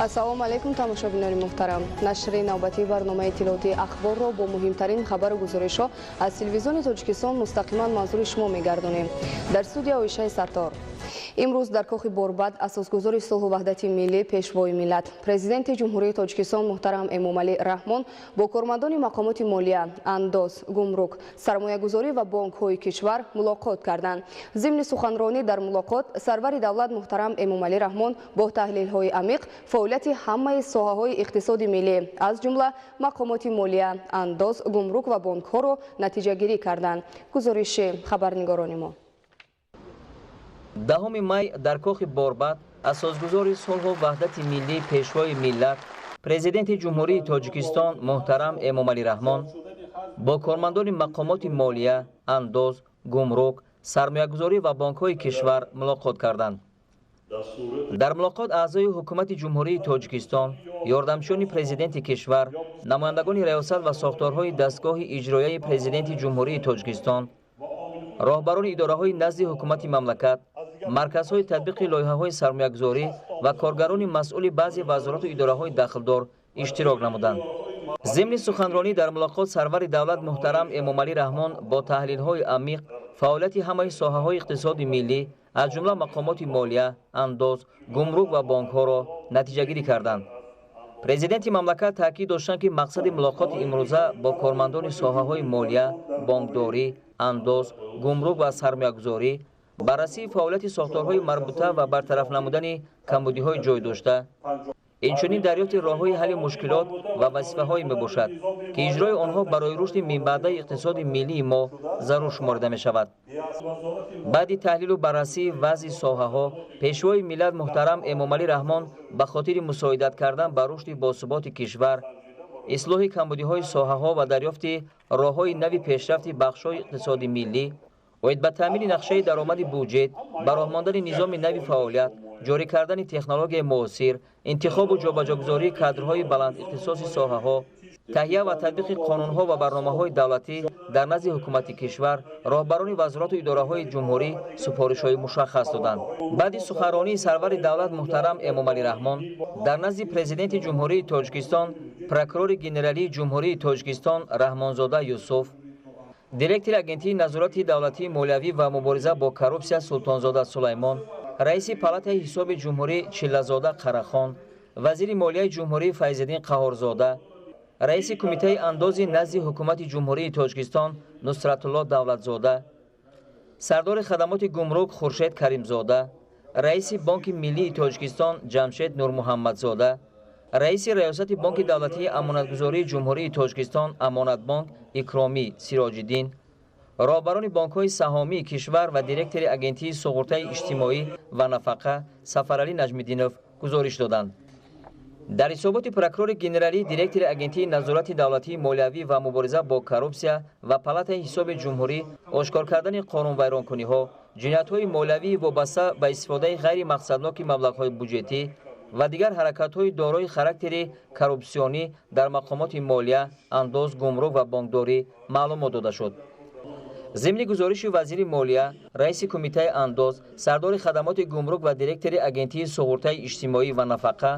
ассалому алайкум тамошобинони муҳтарам. Нашри навбатии барномаи иттилоотии ахборро бо муҳимтарин хабару гузоришҳо аз телевизиони Тоҷикистон мустақиман манзури шумо мегардонем. Дар студия Оишаи Сартор. имрӯз дар кохи Борбад асосгузори сулҳу ваҳдати миллӣ пешвои миллат президенти ҷумҳурии Тоҷикистон муҳтарам Эмомалӣ Раҳмон бо кормандони мақомоти молия, андоз, гумрук, сармоягузорӣ ва бонкҳои кишвар мулоқот карданд. Зимни суханронӣ дар мулоқот сарвари давлат муҳтарам Эмомалӣ Раҳмон бо таҳлилҳои амиқ фаъолияти ҳамаи соҳаҳои иқтисоди миллӣ аз ҷумла мақомоти молия, андоз, гумрук ва бонкҳоро натиҷагирӣ карданд. гузориши хабарнигорони мо. 10 май дар кохи Борбад асосгузори сулҳу ваҳдати миллӣ пешвои миллат президенти ҷумҳурии Тоҷикистон муҳтарам Эмомалӣ Раҳмон бо кормандони мақомоти молия, андоз, гумрук, сармоягузорӣ ва бонкҳои кишвар мулоқот карданд. дар мулоқот аъзои ҳукумати ҷумҳурии Тоҷикистон, ёрдамчиёни президенти кишвар, намояндагони раёсат ва сохторҳои дастгоҳи иҷроияи президенти ҷумҳурии Тоҷикистон, роҳбарони идораҳои назди ҳукумати мамлакат, марказҳои татбиқи лоиҳаҳои сармоягузорӣ ва коргарони масъули баъзе вазорату идораҳои дахлдор иштирок намуданд. зимни суханронӣ дар мулоқот сарвари давлат муҳтарам Эмомалӣ Раҳмон бо таҳлилҳои амиқ фаъолияти ҳамаи соҳаҳои иқтисоди миллӣ аз ҷумла мақомоти молия, андоз, гумрук ва бонкҳоро натиҷагирӣ карданд. президенти мамлакат таъкид доштанд ки мақсади мулоқоти имрӯза бо кормандони соҳаҳои молия, бонкдорӣ, андоз, гумрук ва сармоягузорӣ баррасии фаъолияти сохторҳои марбута ва бартараф намудани камбудиҳои ҷойдошта, инчунин дарёфти роҳҳои ҳалли мушкилот ва вазифаҳое мебошад ки иҷрои онҳо барои рушди минбаъдаи иқтисоди миллии мо зарур шуморида мешавад. баъди таҳлилу баррасии вазъи соҳаҳо, пешвои миллат муҳтарам Эмомалӣ Раҳмон ба хотири мусоидат кардан ба рушди босуботи кишвар, ислоҳи камбудиҳои соҳаҳо ва дарёфти роҳҳои нави пешрафти бахшҳои иқтисоди миллӣ, оид ба таъмини нақшаи даромади буҷет, ба роҳ мондани низоми нави фаъолият, ҷорӣ кардани технологияи муосир, интихобу ҷобаҷогузории кадрҳои баландихтисоси соҳаҳо, таҳия ва татбиқи қонунҳо ва барномаҳои давлатӣ дар назди ҳукумати кишвар, роҳбарони вазорату идораҳои ҷумҳурӣ супоришҳои мушаххас доданд. баъди суханронии сарвари давлат муҳтарам Эмомалӣ Раҳмон дар назди президенти ҷумҳурии Тоҷикистон, прокурори генералии ҷумҳурии Тоҷикистон Раҳмонзода Юсуф, директори агентии назорати давлатии молиявӣ ва мубориза бо коррупсия Султонзода Сулаймон, раиси палатаи ҳисоби ҷумҳурӣ Чиллазода Қарахон, вазири молияи ҷумҳурӣ Файзиддин Қаҳорзода, раиси кумитаи андози назди ҳукумати ҷумҳурии Тоҷикистон Нусратулло Давлатзода, сардори хадамоти гумрук Хуршед Каримзода, раиси Бонки Миллии Тоҷикистон Ҷамшед Нурмуҳаммадзода, раиси раёсати Бонки давлатии амонатгузории ҷумҳурии Тоҷикистон Амонатбонк Икромӣ Сироҷиддин, роҳбарони бонкҳои саҳомии кишвар ва директори агентии суғуртаи иҷтимоӣ ва нафақа Сафаралӣ Наҷмиддинов гузориш доданд. дар ҳисоботи прокурори генералӣ, директори агентии назорати давлатии молиявӣ ва мубориза бо коррупсия ва палатаи ҳисоби ҷумҳурӣ ошкор кардани қонунвайронкуниҳо, ҷиноятҳои молиявии вобаста ба истифодаи ғайримақсадноки маблағҳои буҷетӣ ва дигар ҳаракатҳои дорои характери коррупсионӣ дар мақомоти молия, андоз, гумрук ва бонкдорӣ маълумот дода шуд. зимни гузориши вазири молия, раиси кумитаи андоз, сардори хадамоти гумрук ва директори агентии суғуртаи иҷтимоӣ ва нафақа,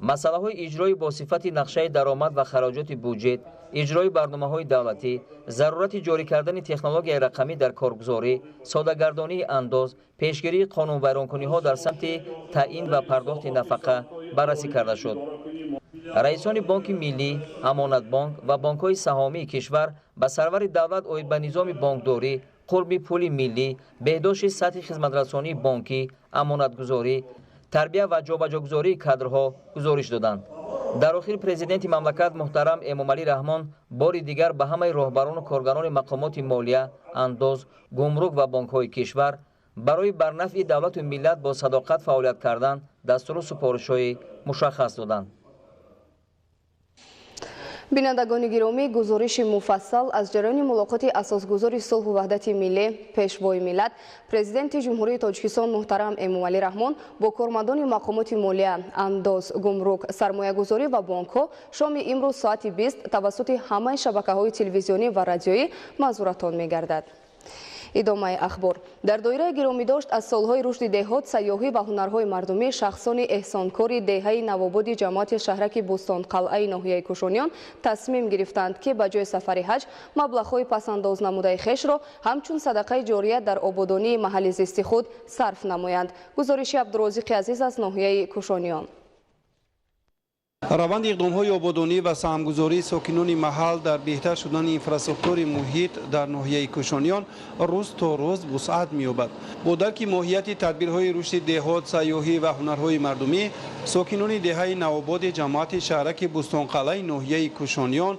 масъалаҳои иҷрои босифати нақшаи даромад ва хароҷоти буҷет, иҷрои барномаҳои давлатӣ, зарурати ҷорӣ кардани технологияи рақамӣ дар коргузорӣ, содагардонии андоз, пешгирии қонунвайронкуниҳо дар самти таъин ва пардохти нафақа баррасӣ карда шуд. раисони Бонки Миллӣ, Амонатбонк ва бонкҳои саҳомии кишвар ба сарвари давлат оид ба низоми бонкдорӣ, қурби пули миллӣ, беҳдошти сатҳи хизматрасонии бонкӣ, амонатгузорӣ, тарбия ва ҷобаҷогузории кадрҳо гузориш доданд. дар охир президенти мамлакат муҳтарам Эмомалӣ Раҳмон бори дигар ба ҳамаи роҳбарону коргарони мақомоти молия, андоз, гумрук ва бонкҳои кишвар барои барнафъи давлату миллат бо садоқат фаъолият кардан дастуру супоришҳои мушаххас доданд. бинандагони гиромӣ, гузориши муфассал аз ҷараёни мулоқоти асосгузори сулҳу ваҳдати миллӣ пешвои миллат президенти ҷумҳурии Тоҷикистон муҳтарам Эмомалӣ Раҳмон бо кормандони мақомоти молия, андоз, гумрук, сармоягузорӣ ва бонкҳо шоми имрӯз соати 20 тавассути ҳамаи шабакаҳои телевизионӣ ва радиоӣ манзуратон мегардад. идомаи ахбор. Дар доираи гиромидошт аз солҳои рушди деҳот, сайёҳӣ ва ҳунарҳои мардумӣ шахсони эҳсонкори деҳаи навободи ҷамоати шаҳраки Бӯстонқалъаи ноҳияи Кушониён тасмим гирифтанд, ки ба ҷои сафари ҳаҷ маблағҳои пасандоз намудаи хешро ҳамчун садақаи ҷория дар ободонии маҳалли зисти худ сарф намоянд. гузориши Абдурозиқи азиз аз ноҳияи Кушониён. раванди иқдомҳои ободонӣ ва саҳмгузории сокинони маҳал дар беҳтар шудани инфраструктураи муҳит дар ноҳияи Кушониён рӯз то рӯз вусъат меёбад. бо дарки моҳияти тадбирҳои рушди деҳот, сайёҳӣ ва ҳунарҳои мардумӣ, сокинони деҳаи навободи ҷамоати шаҳраки Бӯстонқалъаи ноҳияи Кушониён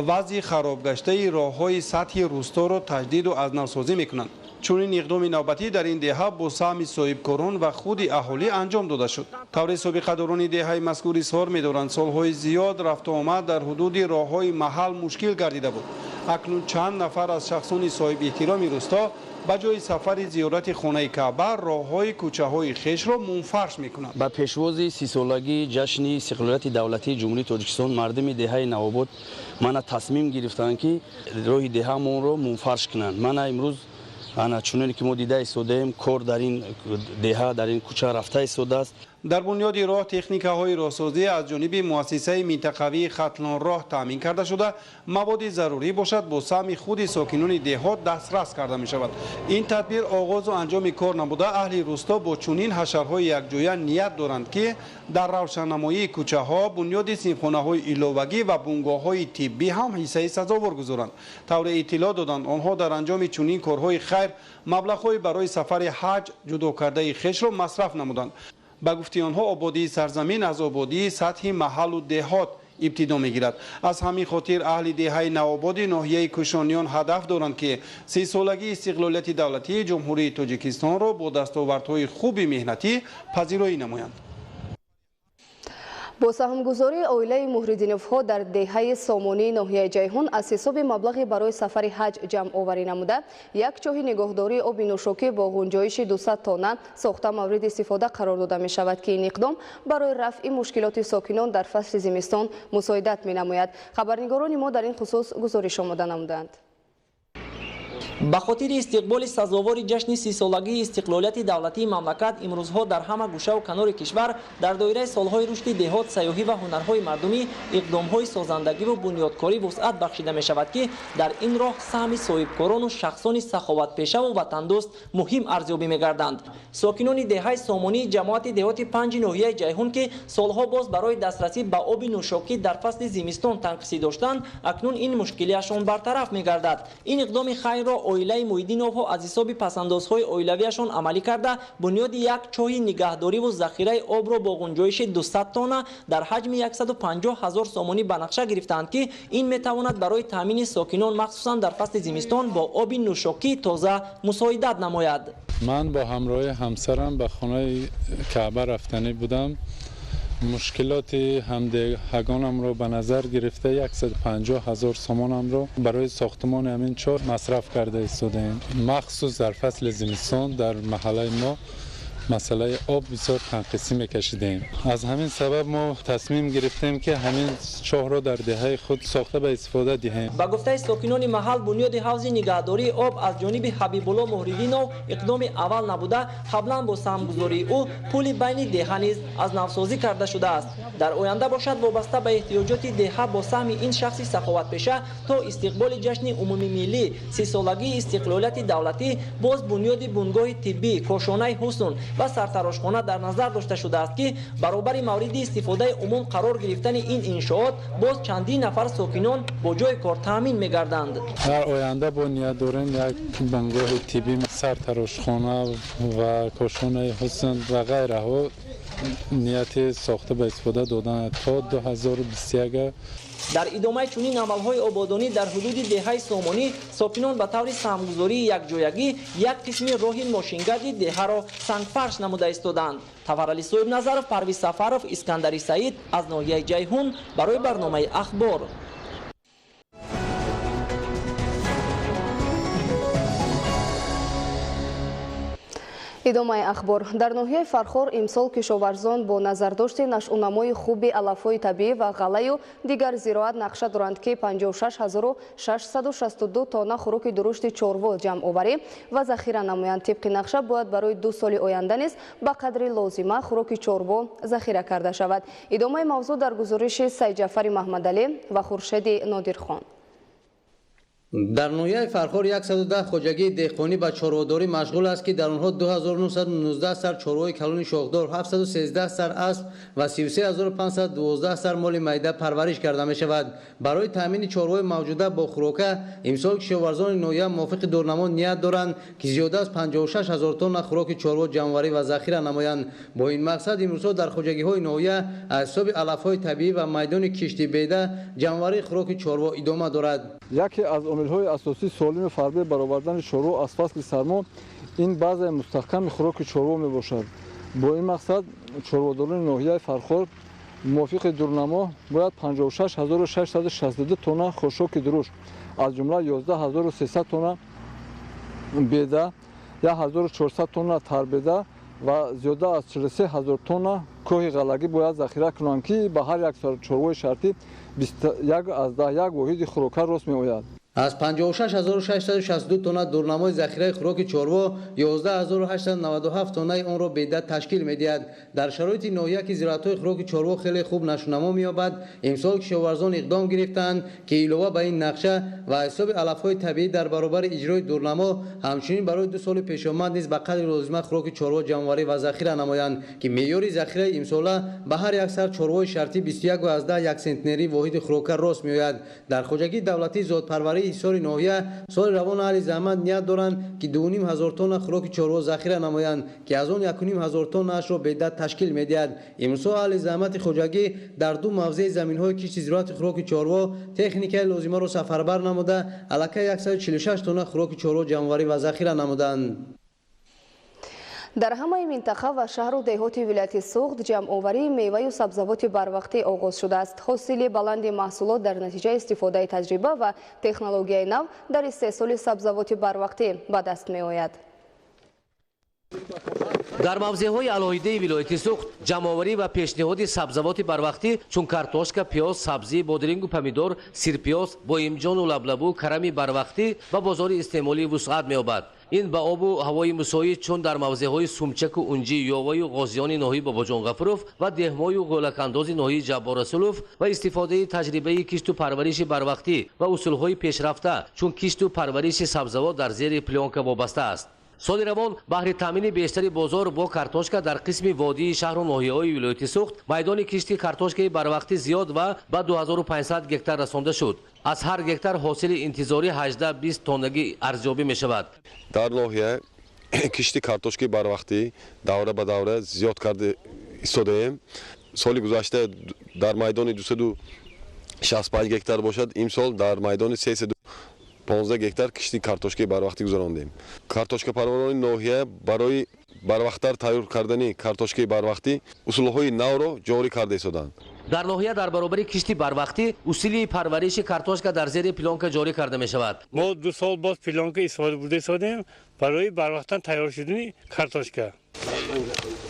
вазъи харобгаштаи роҳҳои сатҳи рӯсторо таҷдиду азнавсозӣ мекунанд. чунин иқдоми навбатӣ дар ин деҳа бо саҳми соҳибкорон ва худи аҳолӣ анҷом дода шуд. тавре собиқадорони деҳаи мазкур изҳор медоранд, солҳои зиёд рафтуомад дар ҳудуди роҳҳои маҳал мушкил гардида буд. акнун чанд нафар аз шахсони соҳибэҳтироми рӯсто ба ҷои сафари зиёрати хонаи Каъба роҳҳои кӯчаҳои хешро мунфарш мекунанд. ба пешвози сисолагии ҷашни истиқлолияти давлатии ҷумҳурии Тоҷикистон мардуми деҳаи Навобод мана тасмим гирифтанд, ки роҳи деҳамонро мунфарш кунанд. мана имрӯз чуноне ки мо дида истодаем, кор дар ин деҳа, дар ин кӯча рафта истодааст. дар бунёди роҳ техникаҳои роҳсозӣ аз ҷониби муассисаи минтақавии хатлонроҳ таъмин карда шуда, маводи зарурӣ бошад бо саҳми худи сокинони деҳот дастрас карда мешавад. ин тадбир оғозу анҷоми кор намуда, аҳли рӯсто бо чунин ҳашарҳои якҷоя ният доранд, ки дар равшannамоии кӯчаҳо, бунёди синфхонаҳои иловагӣ ва бунгоҳҳои тиббӣ ҳам ҳиссаи сазовор гузоранд. тавре иттилоъ доданд, онҳо дар анҷоми чунин корҳои хайр маблағҳои барои сафари ҳаҷ ҷудокардаи хешро масраф намуданд. ба гуфти онҳо, ободии сарзамин аз ободии сатҳи маҳаллу деҳот ибтидо мегирад. аз ҳамин хотир аҳли деҳаи Навободи ноҳияи Кушониён ҳадаф доранд, ки 30 солагии истиқлолияти давлатии ҷумҳурии Тоҷикистонро бо дастовардҳои хуби меҳнатӣ пазироӣ намоянд. бо саҳмгузории оилаи Муҳридиновҳо дар деҳаи Сомонии ноҳияи Ҷайҳун аз ҳисоби маблағи барои сафари ҳаҷ ҷамъоварӣ намуда, як чоҳи нигоҳдории оби нӯшокӣ бо ғунҷоиши 200 тонна сохта мавриди истифода қарор дода мешавад, ки ин иқдом барои рафъи мушкилоти сокинон дар фасли зимистон мусоидат менамояд. хабарнигорони мо дар ин хусус гузориш омода намуданд. ба хотири истиқболи сазовори ҷашни 30-солагии истиқлолияти давлатии мамлакат, имрӯзҳо дар ҳама гӯшаву канори кишвар дар доираи солҳои рушди деҳот, сайёҳӣ ва ҳунарҳои мардумӣ иқдомҳои созандагиву бунёдкорӣ вусъат бахшида мешавад, ки дар ин роҳ саҳми соҳибкорону шахсони саховатпешаву ватандӯст муҳим арзёбӣ мегарданд. сокинони деҳаи Сомонии ҷамоати деҳоти 5 ноҳияи Ҷайҳун, ки солҳо боз барои дастрасӣ ба оби нӯшокӣ дар фасли зимистон танқисӣ доштанд, акнун ин мушкилиашон бартараф мегардад. ин иқдоми хайрро оилаи Муҳиддиновҳо аз ҳисоби пасандозҳои оилавияшон амалӣ карда, бунёди як чоҳи нигаҳдориву захираи обро бо ғунҷоиши 200 тонна дар ҳаҷми 150 000 сомонӣ ба нақша гирифтанд, ки ин метавонад барои таъмини сокинон махсусан дар фасли зимистон бо оби нӯшокии тоза мусоидат намояд. ман бо ҳамроҳи ҳамсарам ба хонаи Каъба рафтанӣ будам. мушкилоти ҳамдеҳагонамро ба назар гирифта 150 000 сомонамро барои сохтмони ҳамин чор масраф карда истодаем. махсус дар фасли зимистон дар маҳаллаи мо масъалаи об бисёр танқисӣ мекашидем. аз ҳамин сабаб мо тасмим гирифтем, ки ҳамин чоҳро дар деҳаи худ сохта ба истифода диҳем. ба гуфтаи сокинони маҳал, бунёди ҳавзи нигаҳдории об аз ҷониби Ҳабибулло Муҳридинов иқдоми аввал набуда, қаблан бо саҳмгузории ӯ пули байни деҳа низ аз навсозӣ карда шудааст. дар оянда бошад, вобаста ба эҳтиёҷоти деҳа бо саҳми ин шахси саховатпеша то истиқболи ҷашни умумимиллӣ 30-солагии истиқлолияти давлатӣ, боз бунёди бунгоҳи тиббӣ, кошонаи ҳусн ва сартарошхона дар назар дошта шудааст, ки баробари мавриди истифодаи умум қарор гирифтани ин иншоот боз чандин нафар сокинон бо ҷои кор таъмин мегарданд. дар оянда бо ният дорем як бунгоҳи тиббӣ, сартарошхона ва кошонаи ҳусн ва ғайраҳо нияти сохта ба истифода додан то 2021. дар идомаи чунин амалҳои ободонӣ дар ҳудуди деҳаи Сомонӣ, сокинон ба таври саҳмгузории якҷоягӣ як қисми роҳи мошингарди деҳаро сангфарш намуда истоданд. Таварали Соҳибназаров, Парвиз Сафаров, Искандари Саид аз ноҳияи Ҷайҳун барои барномаи ахбор. идомаи ахбор. Дар ноҳияи Фархор имсол кишоварзон бо назардошти нашъунамои хуби алафҳои табиӣ ва ғалаю дигар зироат нақша доранд ки 56662 тонна хӯроки дурушти чорво ҷамъоварӣ ва захира намоянд. Тибқи нақша бояд барои 2 соли оянда низ ба қадри лозима хӯроки чорво захира карда шавад. идомаи мавзӯъ дар гузориши Сайҷафари Маҳмадалӣ ва Хуршеди Нодирхон. در نوحه فرخار 110 خواجگی دهقانی با چاروداری مشغول است که در آنها 2919 سر چاروهای کلان شاخدار، 713 سر اسب و 33512 سر مال میده پرورش کرده می شود. برای تامین چاروهای موجوده با خوراک امسال کشاورزان نوحه موافق دورنما نیت دارند که زیاده از 56000 تن خوراک چاروا جمع‌آوری و ذخیره نمایند. با این مقصد امروز در خواجگی‌های نوحه از حساب علف‌های طبیعی و میدان کشتی بیده جمع‌آوری خوراک چاروا ادامه دارد. یکی از عامل‌های اساسی سالم فربه برآوردن چاروا از فصل سرما این بازه مستحکم خوراک چاروا میباشد. با این مقصد چارواداران ناحیه فرخار موافق دورنما باید 56662 تن خاشاک درشت از جمله 11300 تن بیده، 1400 تن تربیده و زیاده از 43000 تن کوه غلگی باید ذخیره کنند که به هر یک سر چاروای شرطی 21 از 10 واحد خوراک راست میآید. از 56662 تن دورنمای ذخیره خوراک چاروا 11897 تن آن را بیده تشکیل می‌دهد. در شرایط ناحیه که زراعت‌های خوراک چاروا خیلی خوب نشونما می‌یابد، امسال کشاورزان اقدام گرفتند که علاوه بر این نقشه و حساب علف‌های طبیعی در برابر اجرای دورنما همچنین برای 2 سال پیش آمد نیز به قدر لازمه خوراک چاروا جمع‌آوری و ذخیره نمایند که معیار ذخیره امسال به هر یک سر چاروای شرطی 21.1 سنتنری واحد خوراک راست می‌آید. در خواجگی دولتی زادپروری حصار ناحیه سال روان اهل زحمت نیت دارند که 2500 تن خوراک چاروا ذخیره نمایند که از آن 1500 تن اش را به عدد تشکیل می‌دهد. امروز اهل زحمت خواجگی در 2 موضع زمین‌های کشت زراعت خوراک چاروا تکنیکای لازمه را سفربر نموده الکی 146 تن خوراک چاروا جمع‌آوری و ذخیره نمودند. در همه منطقه و شهر و دهات ولایت سوخت جمع‌آوری میوه و سبزیجات بروقتی آغاز شده است. حاصل بلند محصولات در نتیجه استفاده تجربه و تکنولوژی نو در استحصال سبزیجات بروقتی به دست می‌آید. در موضع‌های علاهیده ولایت سوخت جمع‌آوری و پیشنهاد سبزیجات بروقتی چون کارتوشک، پیاز، سبزی، بادرنگ و پمیدور، سیرپیاز، بایمجان و لبلبو، کرمی بروقتی و بازار استعمالی وسعت می‌یابد. این با آب و هوای مساعد چون در موضع‌های سومچک و اونجی، یاوه و غازیان ناحیه باباجان غفروف و دهمای و غولک‌انداز ناحیه جبار رسولوف و استفاده تجربه کشت و پرورش بروقتی و اصول‌های پیشرفته چون کشت و پرورش سبزیجات در زیر پلانک وابسته است. سال روان بهر تامین بیشتری بازار با کارتوشک در قسم وادی شهر و ناحیه‌های ولایت سوخت میدان کشت کارتوشک بروقتی زیاد و به 2500 گکتار رسانده شد. از هر گکتار حاصل انتظاری 18-20 تنگی ارزیابی می شود. در ناحیه کشت کارتوشک بروقتی دوره به دوره زیاد کرده ایستاده‌ایم. سال گذشته در میدان 265 گکتار باشد، امسال در میدان 315 گکتار کشتی کارتوشک بروقتی گذراندیم. کارتوشک پروران ناحیه برای بروقتر تیار کردن کارتوشک بروقتی اصول‌های نو را جاری کرده ایستادند. در ناحیه در برابر کشتی بروقتی اصول پرورش کارتوشک در زیر پلانک جاری کرده می شود. ما 2 سال باز پلانک استفاده برده سادیم برای بروقتن تیار شدن کارتوشک.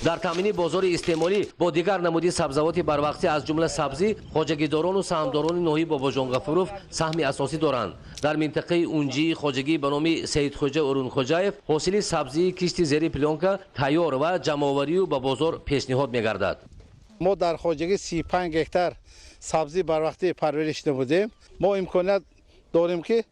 در تامین بازار استعمالی با دیگر نمودی سبزیجات بروقتی از جمله سبزی، خواجگیداران و سهامداران ناحیه باباجان غفروف سهم اساسی دارند. در منطقه اونجی خواجگی به نام سید خوجا ارون خوجایف حاصل سبزی کشتی زیر پلانک تیار و جمع‌آوری و به بازار پیشنهاد می‌گردد. ما در خواجگی 35 گکتار سبزی بروقتی پرورش نمودیم. ما امکانات داریم که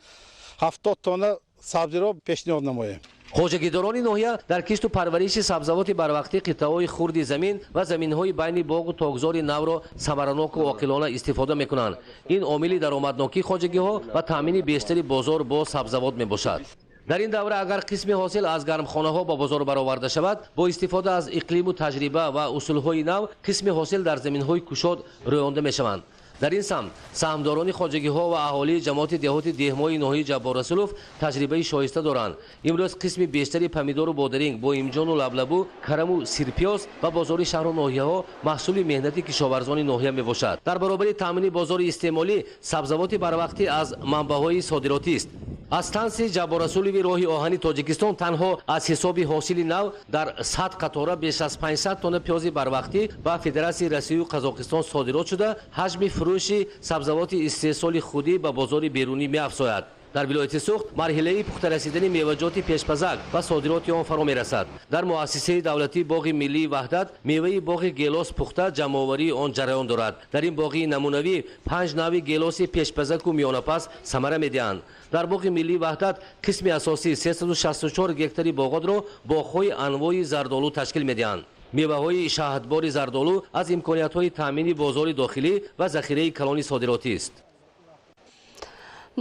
70 تن سبزی را پیشنهاد نماییم. خواجگیداران ناحیه در کشت و پرورش سبزیجات بروقتی قطعه‌های خرد زمین و زمین‌های بین باغ و تاگزار نو را ثمرناک و عاقلانه استفاده می‌کنند. این عامل درآمدناکی خواجگی‌ها و تامین بیشتری بازار با سبزیجات میباشد. در این دوره اگر قسم حاصل از گرمخانه‌ها با بازار برآورده شود، با استفاده از اقلیم و تجربه و اصول‌های نو قسم حاصل در زمین‌های گشاد رویانده می‌شوند. در این سمت سهامداران خواجگی‌ها و اهالی جماعت دهات دهمای ناحیه جبار رسولوف تجربه شایسته دارند. امروز قسم بیشتری پمیدور و بادرنگ، بایمجان و لبلبو، کرم و سیرپیاز و بازار شهر و ناحیه‌ها محصول مهنتی کشاورزان ناحیه میباشد. در برابر تامین بازار استعمالی سبزیجات بروقتی از منبع‌های صادراتی است. аз стансияи ҷаборасулови роҳи оҳани тоҷикистон танҳо аз ҳисоби ҳосили нав дар 100 қатора беш аз 500 тонна пиёзи барвақтӣ ба Федератсияи Россию Қазоқистон содирот шуда, ҳаҷми фурӯши сабзавоти истеҳсоли худӣ ба бозори берунӣ меафзояд. дар вилояти Суғд марҳилаи пухта расидани меваҷоти пешпазак ва содироти он фаро мерасад. дар муассисаи давлатии боғи миллии ваҳдат меваи боғи гелос пухта ҷамъоварии он ҷараён дорад. дар ин боғи намунавӣ 5 нави гелоси пешпазаку миёнапас самара медиҳанд. дар боғи миллии ваҳдат қисми асосии 364 гектари боғотро боғҳои анвои зардолу ташкил медиҳанд. меваҳои шаҳдбори зардолу аз имкониятҳои таъмини бозори дохилӣ ва захираи калони содиротист.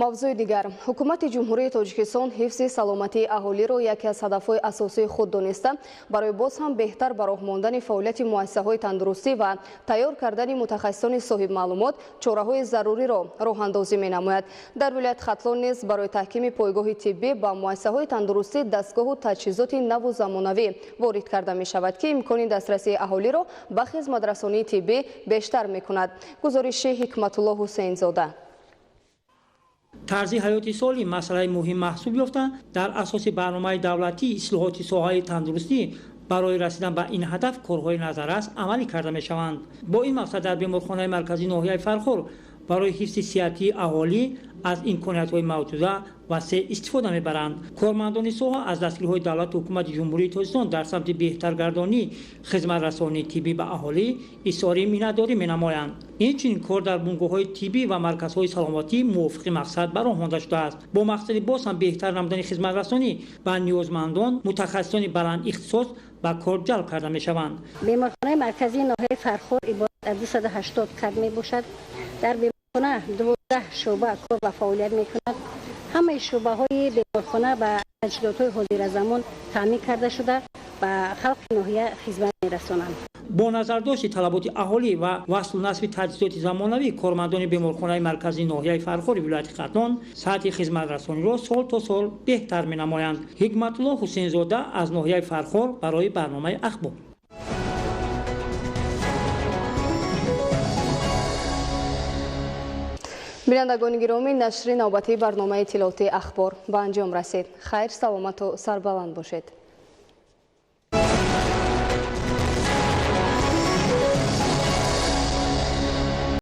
мавзӯи дигар, ҳукумати ҷумҳурии Тоҷикистон ҳифзи саломатии аҳолиро яке аз ҳадафҳои асосии худ дониста, барои боз ҳам беҳтар ба роҳ мондани фаъолияти муассисаҳои тандурустӣ ва тайёр кардани мутахассисони соҳибмаълумот чораҳои заруриро роҳандозӣ менамояд. дар вилояти Хатлон низ барои таҳкими пойгоҳи тиббӣ ба муассисаҳои тандурустӣ дастгоҳу таҷҳизоти наву замонавӣ ворид карда мешавад, ки имкони дастрасии аҳолиро ба хизматрасонии тиббӣ бештар мекунад. гузориши Ҳикматулло Ҳусейнзода. тарзи ҳаёти солим масъалаи муҳим маҳсуб ёфта, дар асоси барномаи давлатии ислоҳоти соҳаи тандурустӣ барои расидан ба ин ҳадаф корҳои назаррас амалӣ карда мешаванд. бо ин мақсад дар беморхонаи марказии ноҳияи Фархор барои ҳифзи сиҳатии аҳолӣ аз имкониятҳои мавҷуда васеъ истифода мебаранд. кормандони соҳа аз дастгирҳои давлати ҳукумати ҷумҳурии Тоҷикистон дар самти беҳтаргардонии хизматрасонии тиббӣ ба аҳолӣ изҳори миннатдорӣ менамоянд. инчунин кор дар бунгоҳҳои тиббӣ ва марказҳои саломатӣ мувофиқи мақсад ба роҳ монда шудааст. бо мақсади боз ҳам беҳтар намудани хизматрасонӣ ба ниёзмандон мутахассисони баланд ихтисос ба кор ҷалб карда мешаванд. беморхонаи марказии ноҳияи Фархор иборат аз 280 кад мебошад. дар беморхона 12 шуъба кор ва фаъолият мекунад. ҳамаи шуъбаҳои беморхона ба таҷҳизотҳои ҳозиразамон таъмин карда шуда ба халқи ноҳия хизмат мерасонанд. бо назардошти талаботи аҳолӣ ва васлу насби таҷҳизоти замонавӣ, кормандони беморхонаи марказии ноҳияи Фархори вилояти Хатлон сатҳи хизматрасониро сол то сол беҳтар менамоянд. Ҳикматулло Ҳусейнзода аз ноҳияи Фархор барои барномаи ахбор. бинандагони гиромӣ, нашри навбатии барномаи иттилоотии ахбор ба анҷом расид. хайр, саломату сарбаланд бошед.